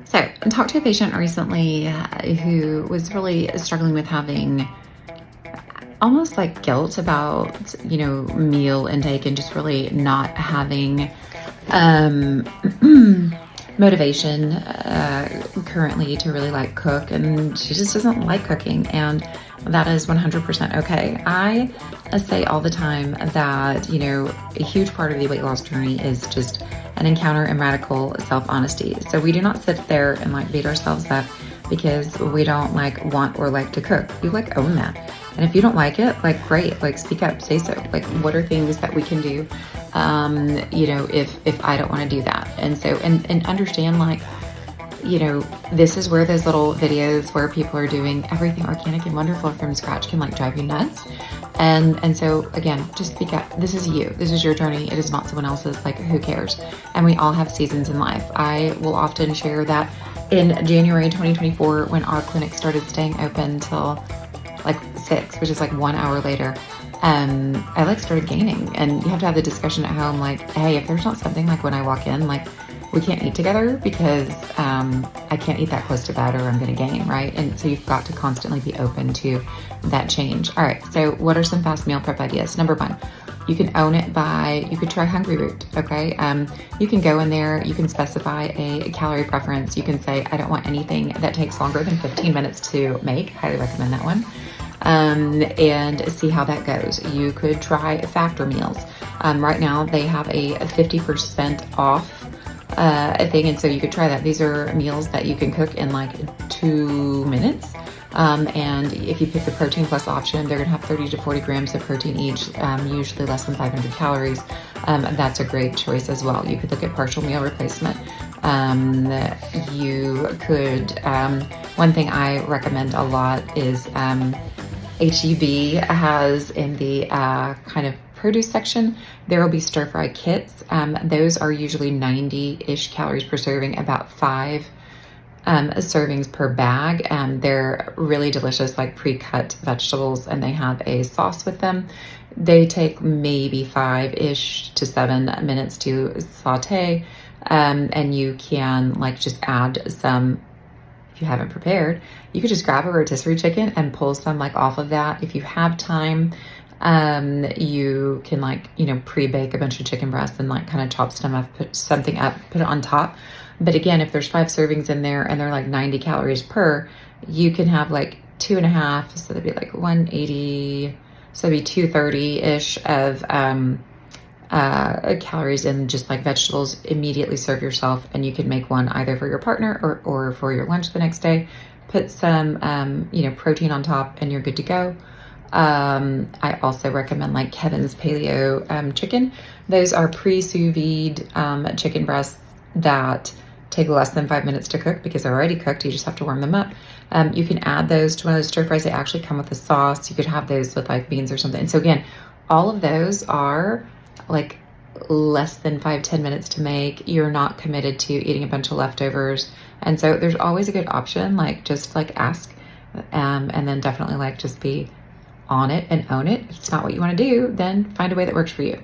So I talked to a patient recently who was really struggling with having almost like guilt about, meal intake and just really not having um, motivation currently to really like cook. And she just doesn't like cooking. And that is 100% okay. I say all the time that, a huge part of the weight loss journey is just an encounter and radical self-honesty. So we do not sit there and like beat ourselves up because we don't like want or like to cook. You like own that. And if you don't like it, like great, like speak up, say so. Like what are things that we can do, if I don't want to do that. And so, and understand like, this is where those little videos where people are doing everything organic and wonderful from scratch can like drive you nuts. And so again, just speak up. This is you. This is your journey. It is not someone else's. Like, who cares? And we all have seasons in life. I will often share that in January 2024, when our clinic started staying open till like 6, which is like 1 hour later, I like started gaining. And you have to have the discussion at home, like, hey, if there's not something like when I walk in, like we can't eat together because I can't eat that close to that or I'm gonna gain, right? And so you've got to constantly be open to that change. All right, so what are some fast meal prep ideas? Number 1, you can own it by, you could try Hungry Root, okay? You can go in there, you can specify a calorie preference. You can say, I don't want anything that takes longer than 15 minutes to make. Highly recommend that one. And see how that goes. You could try Factor meals. Right now they have a 50% off thing, and so you could try that. These are meals that you can cook in like 2 minutes. And if you pick the protein plus option, they're gonna have 30 to 40 grams of protein each, usually less than 500 calories. That's a great choice as well. You could look at partial meal replacement. You could, one thing I recommend a lot is HEB has in the kind of produce section, there will be stir fry kits. Those are usually 90-ish calories per serving, about 5 servings per bag. They're really delicious, like pre-cut vegetables, and they have a sauce with them. They take maybe 5-ish to 7 minutes to saute, and you can like just add some. If you haven't prepared, you could just grab a rotisserie chicken and pull some like off of that. If you have time, you can like, pre-bake a bunch of chicken breasts and like kind of chop some up, put something up, put it on top. But again, if there's 5 servings in there and they're like 90 calories per, you can have like 2.5, so that'd be like 180, so it'd be 230-ish of calories in just like vegetables. Immediately serve yourself, and you can make one either for your partner or for your lunch the next day. Put some, protein on top and you're good to go. I also recommend like Kevin's Paleo chicken. Those are pre-sous vide chicken breasts that take less than 5 minutes to cook because they're already cooked. You just have to warm them up. You can add those to one of those stir fries. They actually come with a sauce. You could have those with like beans or something. And so again, all of those are like less than 5-10 minutes to make. You're not committed to eating a bunch of leftovers. And so there's always a good option, like just like ask, and then definitely like just be on it and own it. If it's not what you want to do, then find a way that works for you.